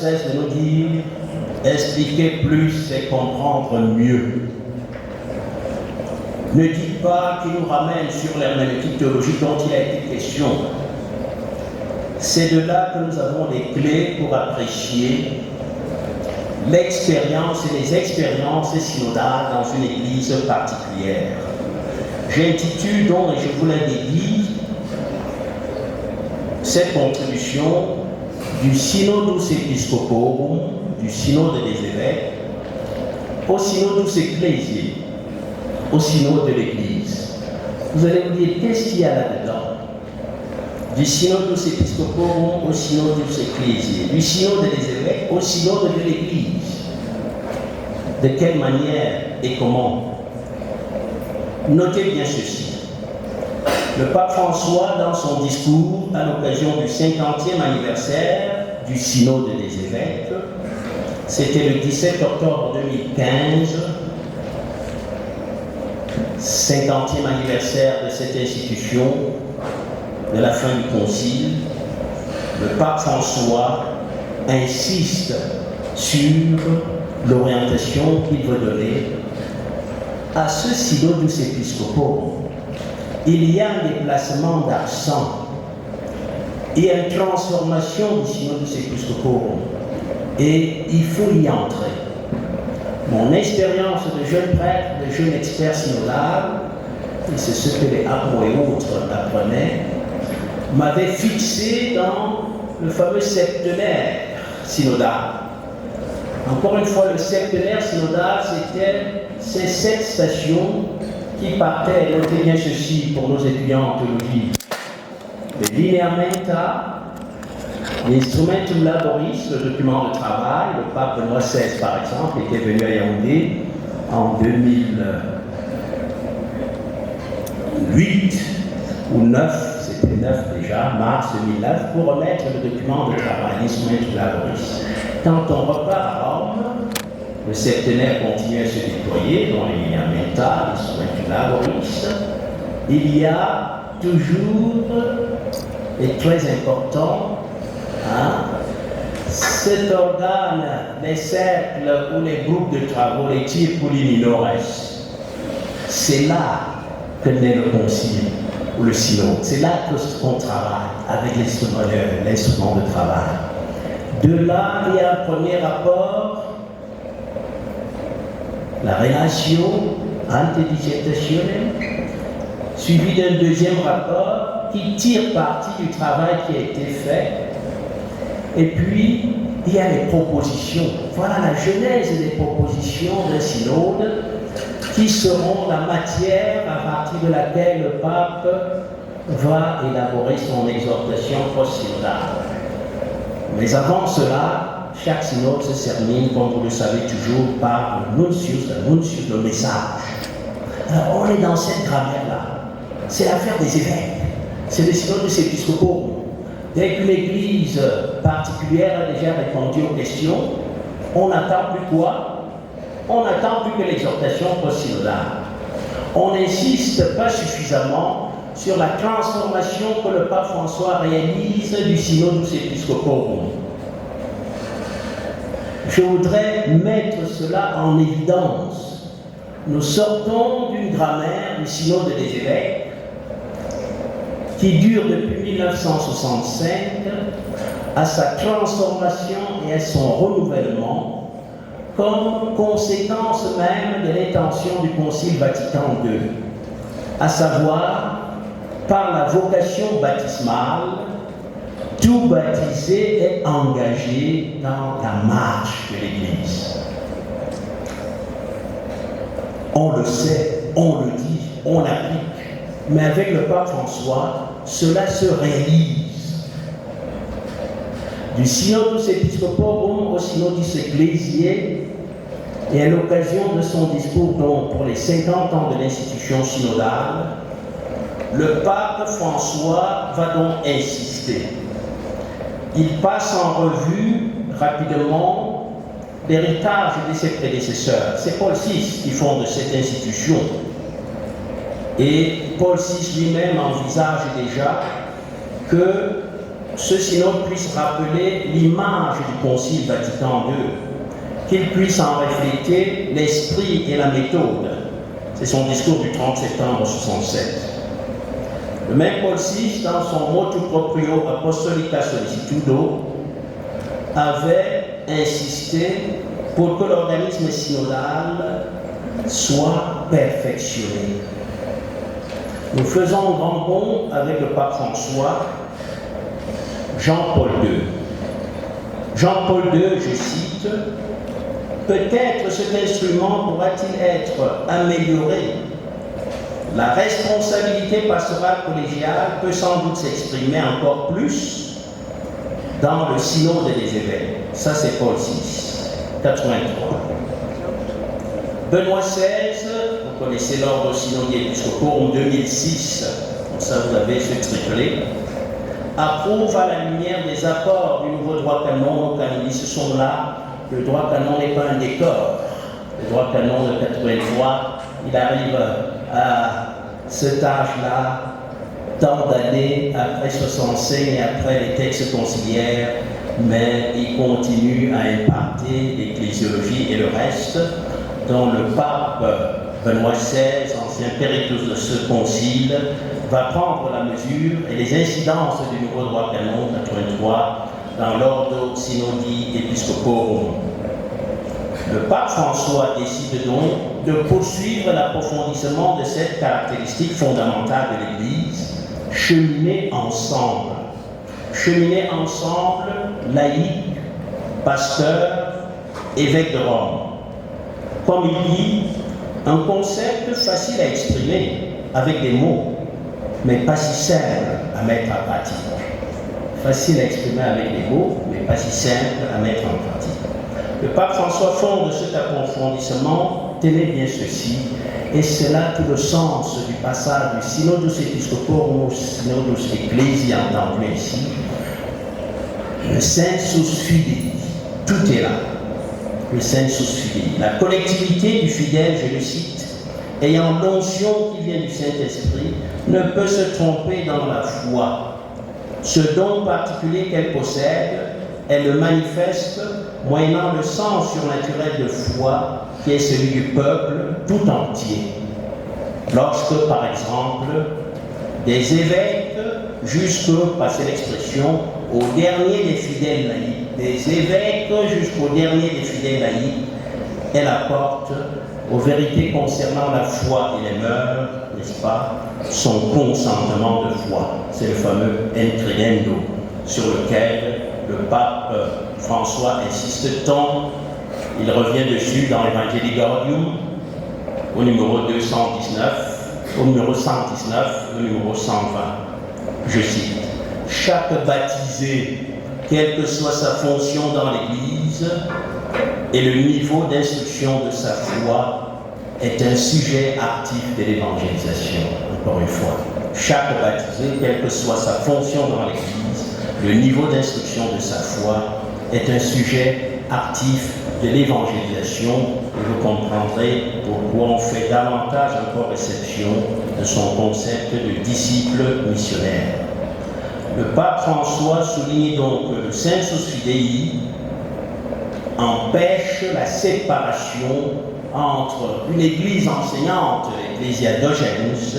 cesse de nous dire expliquer plus, c'est comprendre mieux. Ne dites pas qu'il nous ramène sur l'herméneutique théologique dont il a été question. C'est de là que nous avons les clés pour apprécier l'expérience et les expériences synodales dans une église particulière. J'intitule donc, et je vous l'ai dit, cette contribution du Synodus Episcoporum, du synode des évêques, au Synodus Ecclesiae, au synode de l'Église. Vous allez me dire, qu'est-ce qu'il y a là-dedans? Du Synodus Episcoporum au Synodus Ecclesiae, du synode des évêques au synode de l'Église. De quelle manière et comment? Notez bien ceci. Le pape François, dans son discours à l'occasion du 50e anniversaire du synode des évêques, c'était le 17 octobre 2015, 50e anniversaire de cette institution, de la fin du concile, le pape François insiste sur l'orientation qu'il veut donner à ce Synodus Episcoporum. Il y a un déplacement d'accent et une transformation du Synodus Episcoporum, et il faut y entrer. Mon expérience de jeune prêtre, de jeune expert synodal, et c'est ce que les Amo et autres apprenaient, m'avait fixé dans le fameux septenaire synodal. Encore une fois, le septenaire synodal, c'était ces 7 stations qui partaient, notez bien ceci pour nos étudiants en théologie, le lineamenta, l'instrumentum laboris, le document de travail. Le pape Benoît XVI, par exemple, était venu à Yaoundé en 2008 ou 9, c'était 9 déjà, mars 2009, pour remettre le document de travail, l'instrumentum laboris. Quand on repart à Rome, le septenaire continue à se déployer dans les lineamenta, l'instrumentum laboris. Il y a toujours, et très important, cet organe, les cercles ou les groupes de travaux, les circuli minores, c'est là que naît le concile ou le synode. C'est là qu'on travaille avec l'instrument de travail. De là, il y a un premier rapport, la relation antedissertationnelle, suivi d'un deuxième rapport qui tire parti du travail qui a été fait. Et puis, il y a les propositions. Voilà la genèse des propositions d'un synode qui seront la matière à partir de laquelle le pape va élaborer son exhortation post-synodale. Mais avant cela, chaque synode se termine, comme vous le savez toujours, par le nuncius, le message. Alors, on est dans cette grammaire-là. C'est l'affaire des évêques. C'est le Synodus Episcoporum. Dès qu'une église particulière a déjà répondu aux questions, on n'attend plus quoi? On n'attend plus que l'exhortation post-synodale. On n'insiste pas suffisamment sur la transformation que le pape François réalise du Synodus Episcoporum. Je voudrais mettre cela en évidence. Nous sortons d'une grammaire du Synode des évêques qui dure depuis 1965 à sa transformation et à son renouvellement comme conséquence même de l'intention du Concile Vatican II, à savoir par la vocation baptismale, tout baptisé est engagé dans la marche de l'Église. On le sait, on le dit, on l'applique. Mais avec le pape François, cela se réalise. Du Synodus Episcoporum au Synodus Ecclesiae, et à l'occasion de son discours donc pour les 50 ans de l'institution synodale, le pape François va donc insister. Il passe en revue rapidement l'héritage de ses prédécesseurs. C'est Paul VI qui fonde cette institution. Et Paul VI lui-même envisage déjà que ce synode puisse rappeler l'image du Concile Vatican II, qu'il puisse en refléter l'esprit et la méthode. C'est son discours du 30 septembre 1967. Le même Paul VI, dans son Motu Proprio Apostolica Sollicitudo, avait insisté pour que l'organisme synodal soit perfectionné. Nous faisons grand bond avec le pape François, Jean-Paul II. Jean-Paul II, je cite, « Peut-être cet instrument pourra-t-il être amélioré. La responsabilité pastorale collégiale peut sans doute s'exprimer encore plus dans le synode des évêques. » Ça, c'est Paul VI, 83. Benoît XVI, vous connaissez l'ordre synodier Episcoporum 2006, comme ça vous avez ce triplé, approuve à la lumière des apports du nouveau droit canon. Donc, quand ils disent ce sont là, le droit canon n'est pas un décor. Le droit canon de 83, il arrive à cet âge-là, tant d'années après 65 et après les textes conciliaires, mais il continue à imparter l'ecclésiologie et le reste, dont le pape Benoît XVI, ancien périclus de ce concile, va prendre la mesure et les incidences du nouveau droit canon 83 dans l'Ordo Synodi Episcoporum. Le pape François décide donc de poursuivre l'approfondissement de cette caractéristique fondamentale de l'Église, cheminer ensemble. Cheminer ensemble, laïcs, pasteurs, évêques de Rome. Comme il dit, un concept facile à exprimer avec des mots, mais pas si simple à mettre en pratique. Facile à exprimer avec des mots, mais pas si simple à mettre en pratique. Le pape François fonde cet approfondissement, tenez bien ceci, et c'est là tout le sens du passage du Synodus Episcoporum au Synodus Ecclesiae entendu ici. Le sensus fidei, tout est là. Le sensus fidei. La collectivité du fidèle, je le cite, ayant l'onction qui vient du Saint-Esprit, ne peut se tromper dans la foi. Ce don particulier qu'elle possède, elle le manifeste moyennant le sens surnaturel de foi qui est celui du peuple tout entier. Lorsque, par exemple, des évêques, jusqu'au, passez l'expression, au dernier des fidèles laïcs, des évêques jusqu'au dernier des fidèles laïcs, elle apporte aux vérités concernant la foi et les mœurs, n'est-ce pas, son consentement de foi. C'est le fameux Incredendo, sur lequel le pape François insiste tant. Il revient dessus dans l'Evangelii Gaudium, au numéro 219, au numéro 119, au numéro 120. Je cite, « Chaque baptisé, quelle que soit sa fonction dans l'Église, et le niveau d'instruction de sa foi, est un sujet actif de l'évangélisation. » Encore une fois, chaque baptisé, quelle que soit sa fonction dans l'Église, le niveau d'instruction de sa foi est un sujet actif de l'évangélisation, et vous comprendrez pourquoi on fait davantage encore exception de son concept de disciple missionnaire. Le pape François souligne donc que le sensus fidei empêche la séparation entre une église enseignante, l'Ecclesia Dogens,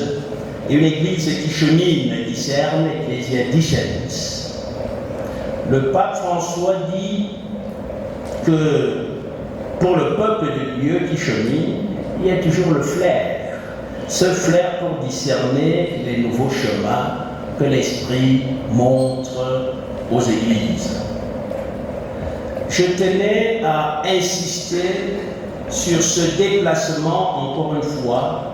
et une église qui chemine, discerne, l'Ecclesia Discens. Le pape François dit que pour le peuple de Dieu qui chemine, il y a toujours le flair. Ce flair pour discerner les nouveaux chemins que l'Esprit montre aux églises. Je tenais à insister sur ce déplacement, encore une fois,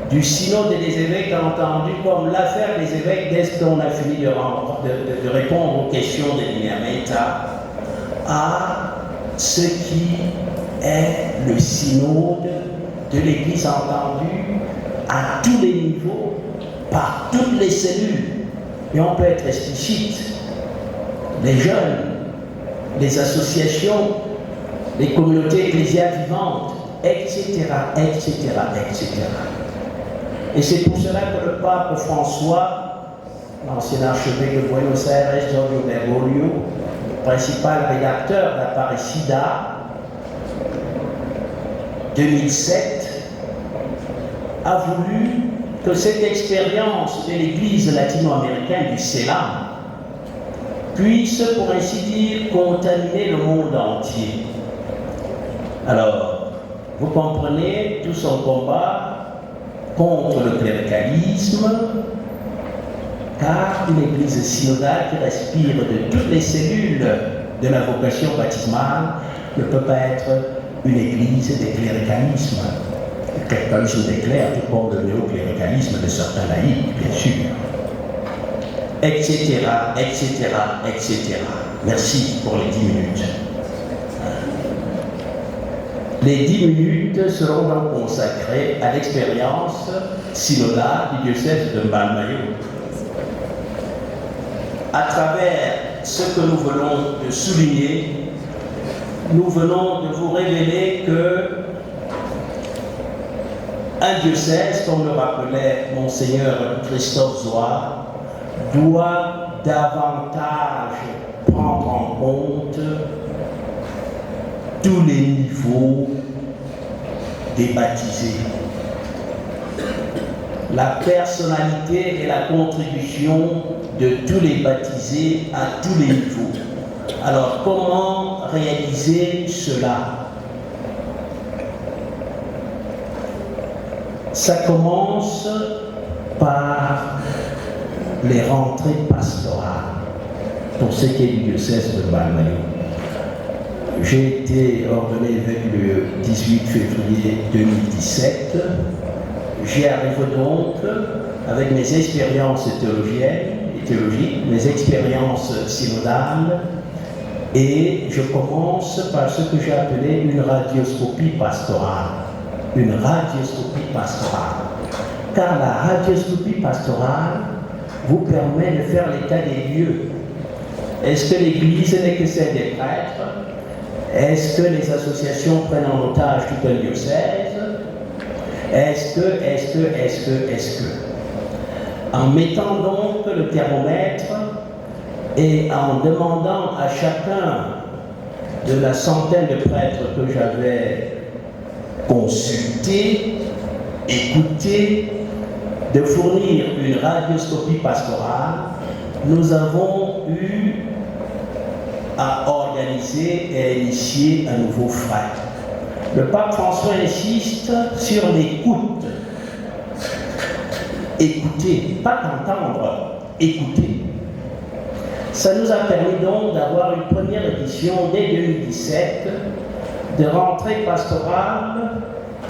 du synode des évêques, entendu comme l'affaire des évêques dès qu'on a fini de répondre aux questions de Lineamenta, à ce qui est le synode de l'Église entendue à tous les niveaux, par toutes les cellules. Et on peut être explicite, les jeunes, les associations, les communautés ecclésiales vivantes, etc., etc., etc. Et c'est pour cela que le pape François l'ancien archevêque de Buenos Aires, Giorgio Bergoglio, principal rédacteur d'Aparecida, 2007, a voulu que cette expérience de l'Église latino-américaine du CELAM puisse, pour ainsi dire, contaminer le monde entier. Alors, vous comprenez tout son combat contre le cléricalisme, car une Église synodale qui respire de toutes les cellules de la vocation baptismale ne peut pas être une Église des cléricalismes. Le cléricalisme des clercs, tout comme le néocléricalisme de certains laïcs, bien sûr. Etc., etc., etc. Merci pour les 10 minutes. Les 10 minutes seront donc consacrées à l'expérience synodale du diocèse de Mbalmayo. À travers ce que nous venons de souligner, nous venons de vous révéler que un diocèse, comme le rappelait Monseigneur Christophe Zohar, doit davantage prendre en compte tous les niveaux des baptisés. La personnalité et la contribution de tous les baptisés à tous les niveaux. Alors, comment réaliser cela? Ça commence par les rentrées pastorales, pour ce qui est du diocèse de Mbalmayo. J'ai été ordonné évêque le 18 février 2017. J'y arrive donc avec mes expériences théologiennes et théologiques, mes expériences synodales, et je commence par ce que j'ai appelé une radioscopie pastorale. Une radioscopie pastorale. Car la radioscopie pastorale vous permet de faire l'état des lieux. Est-ce que l'Église n'est que celle des prêtres? Est-ce que les associations prennent en otage tout un diocèse? Est-ce que En mettant donc le thermomètre et en demandant à chacun de la centaine de prêtres que j'avais consultés, écoutés, de fournir une radioscopie pastorale, nous avons eu à organiser et à initier un nouveau frère. Le pape François insiste sur l'écoute. Écouter, pas entendre, écouter. Ça nous a permis donc d'avoir une première édition dès 2017 de rentrée pastorale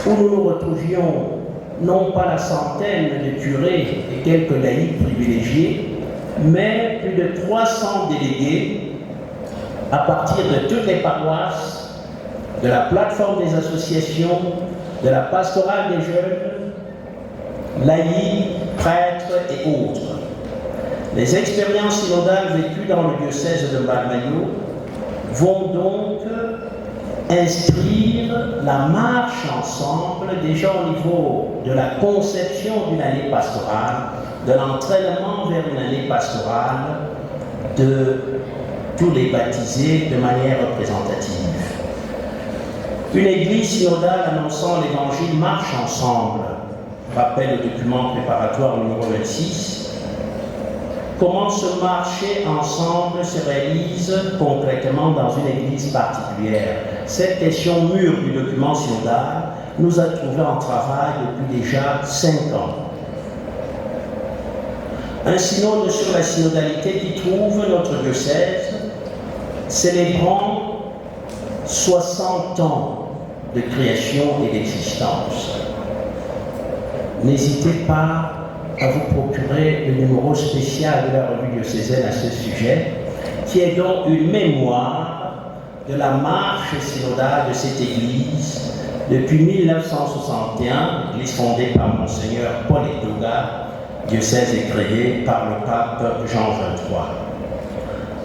où nous nous retrouvions non pas la centaine de curés et quelques laïcs privilégiés, mais plus de 300 délégués à partir de toutes les paroisses, de la plateforme des associations, de la pastorale des jeunes, laïcs, prêtres et autres. Les expériences synodales vécues dans le diocèse de Mbalmayo vont donc inscrire la marche ensemble déjà au niveau de la conception d'une année pastorale, de l'entraînement vers une année pastorale de tous les baptisés de manière représentative. Une église synodale annonçant l'évangile marche ensemble, rappelle le document préparatoire numéro 26. Comment ce marcher ensemble se réalise concrètement dans une église particulière? Cette question mûre du document synodal nous a trouvé en travail depuis déjà 5 ans. Un synode sur la synodalité qui trouve notre diocèse célébrant 60 ans de création et d'existence. N'hésitez pas à vous procurer le numéro spécial de la revue diocésaine à ce sujet, qui est donc une mémoire de la marche synodale de cette église depuis 1961, église fondée par Monseigneur Paul Edoga, diocèse est créé par le pape Jean XXIII.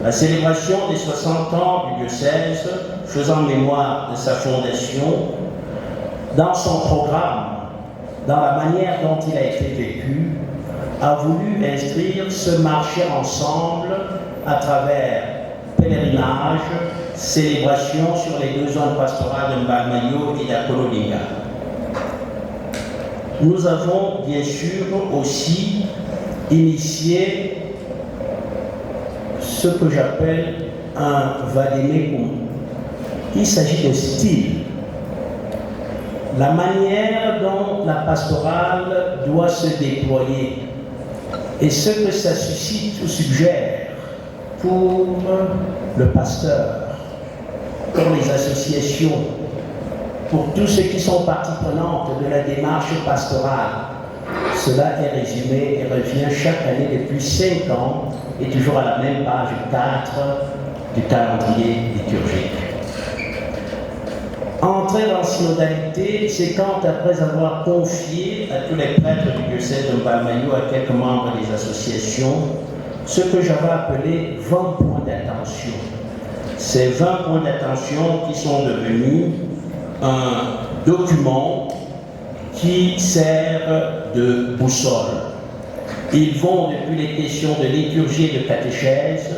La célébration des 60 ans du diocèse, faisant mémoire de sa fondation, dans son programme, dans la manière dont il a été vécu, a voulu inscrire ce marché ensemble à travers pèlerinage, célébration sur les 2 zones pastorales de Mbamayo et d'Akololinga. Nous avons bien sûr aussi initié ce que j'appelle un vadémécum. Il s'agit de style. La manière dont la pastorale doit se déployer et ce que ça suscite ou suggère pour le pasteur, pour les associations, pour tous ceux qui sont partie prenante de la démarche pastorale. Cela est résumé et revient chaque année depuis 5 ans et toujours à la même page 4 du calendrier liturgique. Entrer dans la synodalité, c'est quand, après avoir confié à tous les prêtres du diocèse de Mbamayo, à quelques membres des associations, ce que j'avais appelé 20 points d'attention. Ces 20 points d'attention qui sont devenus un document qui sert de boussole. Ils vont depuis les questions de liturgie et de catéchèse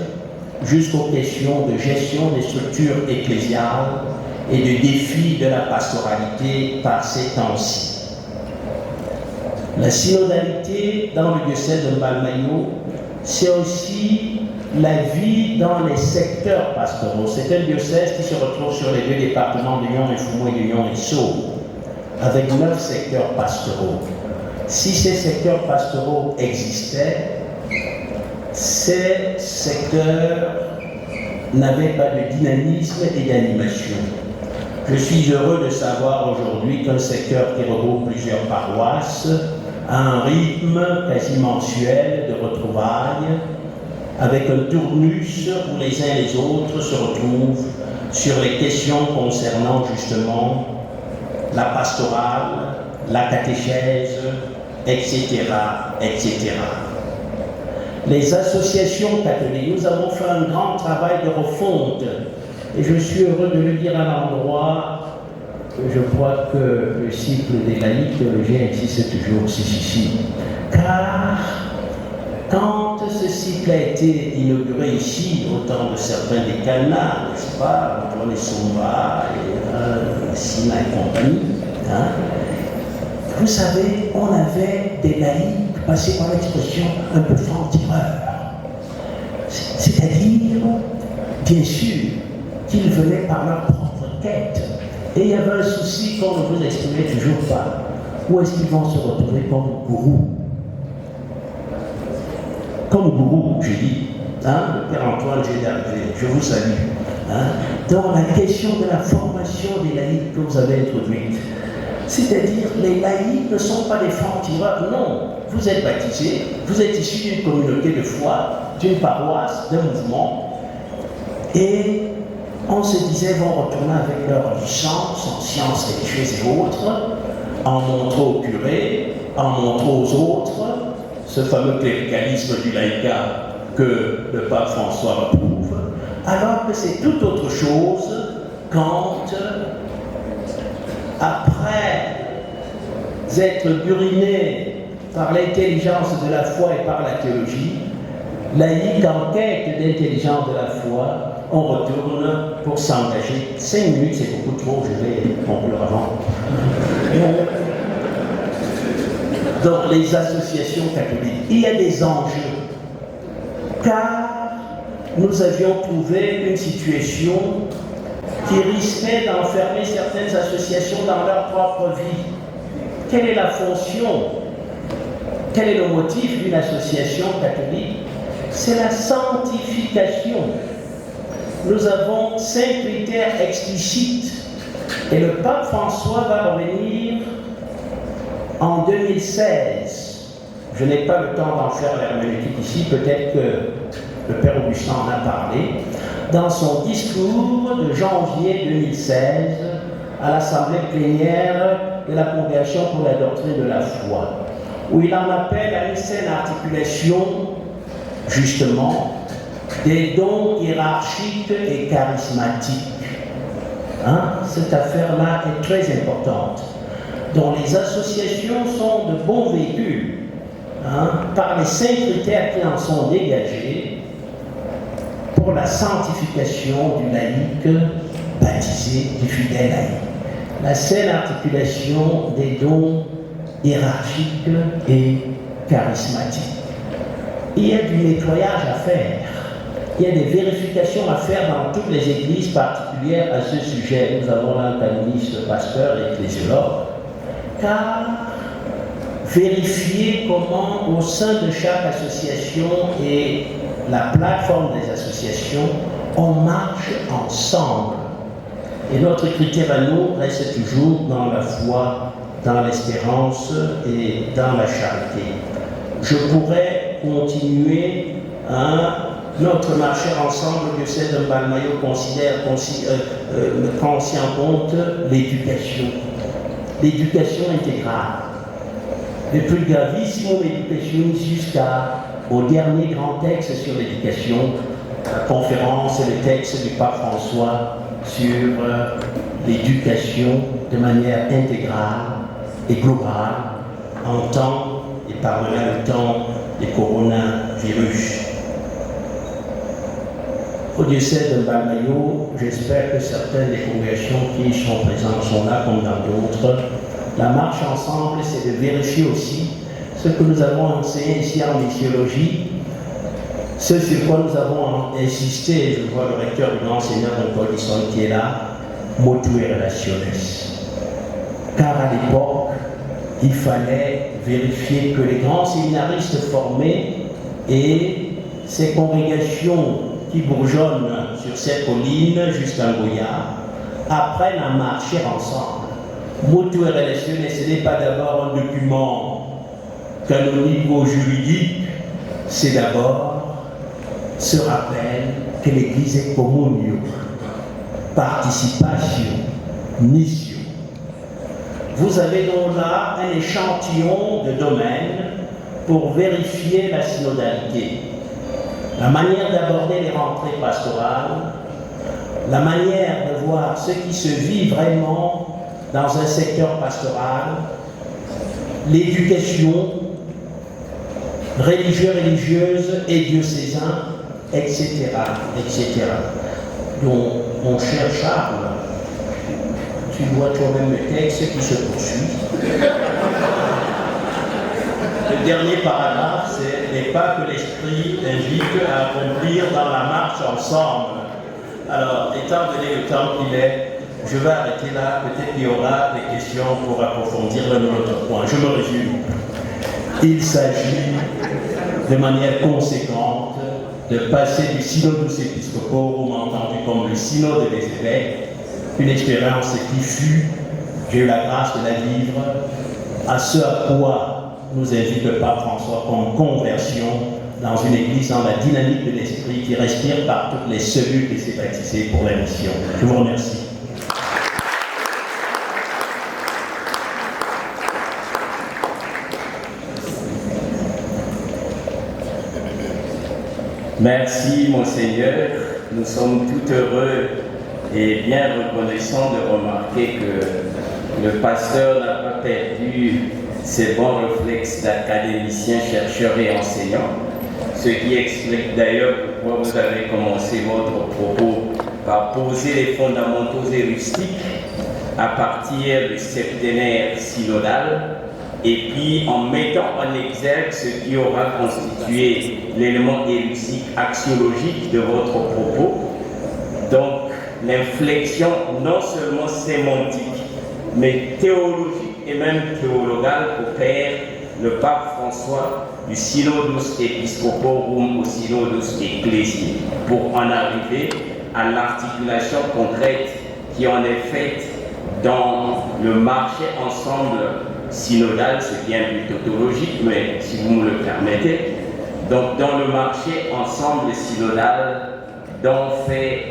jusqu'aux questions de gestion des structures ecclésiales et de défis de la pastoralité par ces temps-ci. La synodalité dans le diocèse de Mbamayo, c'est aussi la vie dans les secteurs pastoraux. C'est un diocèse qui se retrouve sur les 2 départements de Lyon et Foumois et de Lyon et Sceaux, avec 9 secteurs pastoraux. Si ces secteurs pastoraux existaient, ces secteurs n'avaient pas de dynamisme et d'animation. Je suis heureux de savoir aujourd'hui qu'un secteur qui regroupe plusieurs paroisses a un rythme quasi mensuel de retrouvailles, avec un tournus où les uns et les autres se retrouvent sur les questions concernant justement la pastorale, la catéchèse, etc., etc. Les associations catholiques, nous avons fait un grand travail de refonte et je suis heureux de le dire à l'endroit. Je crois que le cycle des laïcs théologiens existe toujours, si. Car quand ce cycle a été inauguré ici, au temps de certains des Canards, n'est-ce pas, Antoine Somba et Sina et compagnie, hein, vous savez, on avait des laïcs, passés par l'expression, un peu francs-tireurs. C'est-à-dire, bien sûr, qu'ils venaient par leur propre quête. Et il y avait un souci qu'on ne vous exprimait toujours pas. Où est-ce qu'ils vont se retrouver comme gourous? Comme gourou, je dis, hein, le Père Antoine Gédarvé, je vous salue. Hein, dans la question de la formation des laïcs que vous avez introduite, c'est-à-dire les laïcs ne sont pas des francs-tireurs, non. Vous êtes baptisés, vous êtes issus d'une communauté de foi, d'une paroisse, d'un mouvement, et on se disait vont retourner avec leur licence en sciences religieuses et autres, en montrant au curé, en montrant aux autres, ce fameux cléricalisme du laïcat que le pape François approuve, alors que c'est tout autre chose quand, après être buriné par l'intelligence de la foi et par la théologie, laïque en quête d'intelligence de la foi, on retourne pour s'engager. 5 minutes, c'est beaucoup trop, je vais conclure avant. Dans les associations catholiques, il y a des enjeux, car nous avions trouvé une situation qui risquait d'enfermer certaines associations dans leur propre vie. Quelle est la fonction, quel est le motif d'une association catholique? C'est la sanctification. Nous avons 5 critères explicites et le pape François va revenir en 2016. Je n'ai pas le temps d'en faire l'herméneutique ici, peut-être que le Père Augustin en a parlé, dans son discours de janvier 2016 à l'Assemblée plénière de la Congrégation pour la doctrine de la foi, où il en appelle à une saine articulation, justement, des dons hiérarchiques et charismatiques. Hein? Cette affaire-là est très importante, dont les associations sont de bons véhicules par les 5 critères qui en sont dégagés pour la sanctification du laïc baptisé, du fidèle laïc. La saine articulation des dons hiérarchiques et charismatiques. Il y a du nettoyage à faire. Il y a des vérifications à faire dans toutes les églises particulières à ce sujet. Nous avons là un canoniste, pasteur et ecclésiologue, car vérifier comment au sein de chaque association et la plateforme des associations, on marche ensemble. Et notre critère à nous reste toujours dans la foi, dans l'espérance et dans la charité. Je pourrais continuer notre marché ensemble, le diocèse de Mbalmayo prend aussi en compte l'éducation intégrale. Le plus gravissimo education jusqu'au dernier grand texte sur l'éducation, la conférence et le texte du pape François sur l'éducation de manière intégrale et globale en temps et par-delà le temps des coronavirus. Au diocèse de Mbalmayo, j'espère que certaines des congrégations qui sont présentes sont là comme dans d'autres. La marche ensemble, c'est de vérifier aussi ce que nous avons enseigné ici en missiologie, ce sur quoi nous avons insisté. Je vois le recteur du grand seigneur Paul Disson qui est là, Motue Relationes. Car à l'époque, il fallait vérifier que les grands séminaristes formés et ces congrégations qui bourgeonnent sur cette colline jusqu'à Goya apprennent à marcher ensemble. Motue Relationes, ce n'est pas d'abord un document canonico-juridique, c'est d'abord ce rappel que l'Église est communio, participation, mission. Vous avez donc là un échantillon de domaines pour vérifier la synodalité, la manière d'aborder les rentrées pastorales, la manière de voir ce qui se vit vraiment dans un secteur pastoral, l'éducation, religieux, religieuse et diocésain, etc., etc. Donc, mon cher Charles, tu vois toi-même le texte qui se poursuit. Le dernier paragraphe, c'est les pas que l'Esprit invite à accomplir dans la marche ensemble. Alors, étant donné le temps qu'il est, je vais arrêter là. Peut-être qu'il y aura des questions pour approfondir notre point. Je me résume. Il s'agit de manière conséquente de passer du synodus episcoporum, entendu comme le synode des évêques, une expérience qui fut, j'ai eu la grâce de la vivre, à ce à quoi nous invite le pape François comme conversion dans une église dans la dynamique de l'esprit qui respire par toutes les cellules qui s'est baptisée pour la mission. Je vous remercie. Merci, Monseigneur. Nous sommes tout heureux et bien reconnaissants de remarquer que le pasteur n'a pas perdu ses bons réflexes d'académicien, chercheur et enseignant, ce qui explique d'ailleurs pourquoi vous avez commencé votre propos par poser les fondamentaux héuristiques à partir du septénaire synodal, et puis en mettant en exergue ce qui aura constitué l'élément heuristique axiologique de votre propos, donc l'inflexion non seulement sémantique, mais théologique et même théologale qu'opère le pape François du Synodus Episcoporum au Synodus Ecclesiae, pour en arriver à l'articulation concrète qui en est faite dans le marché ensemble synodal, c'est bien plus tautologique, mais si vous me le permettez, donc dans le marché ensemble synodal dont fait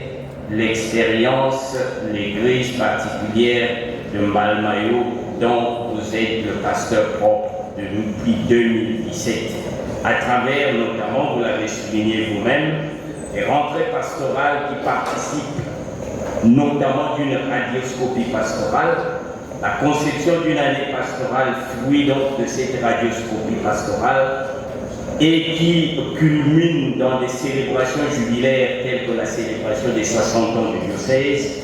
l'expérience l'église particulière de Mbalmayo, dont vous êtes le pasteur propre depuis 2017, à travers notamment, vous l'avez souligné vous-même, les rentrées pastorales qui participent notamment d'une radioscopie pastorale la conception d'une année pastorale fruit donc de cette radioscopie pastorale et qui culmine dans des célébrations jubilaires telles que la célébration des 60 ans du diocèse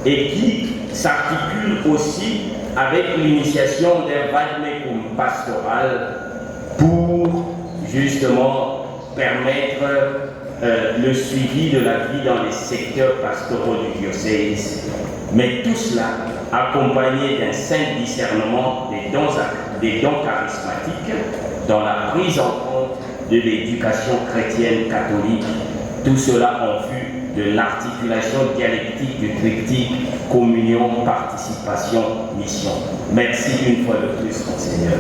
et qui s'articule aussi avec l'initiation d'un vademecum pastoral pour justement permettre le suivi de la vie dans les secteurs pastoraux du diocèse. Mais tout cela accompagné d'un saint discernement des dons charismatiques dans la prise en compte de l'éducation chrétienne catholique. Tout cela en vue de l'articulation dialectique du triptyque communion, participation, mission. Merci une fois de plus, Monseigneur.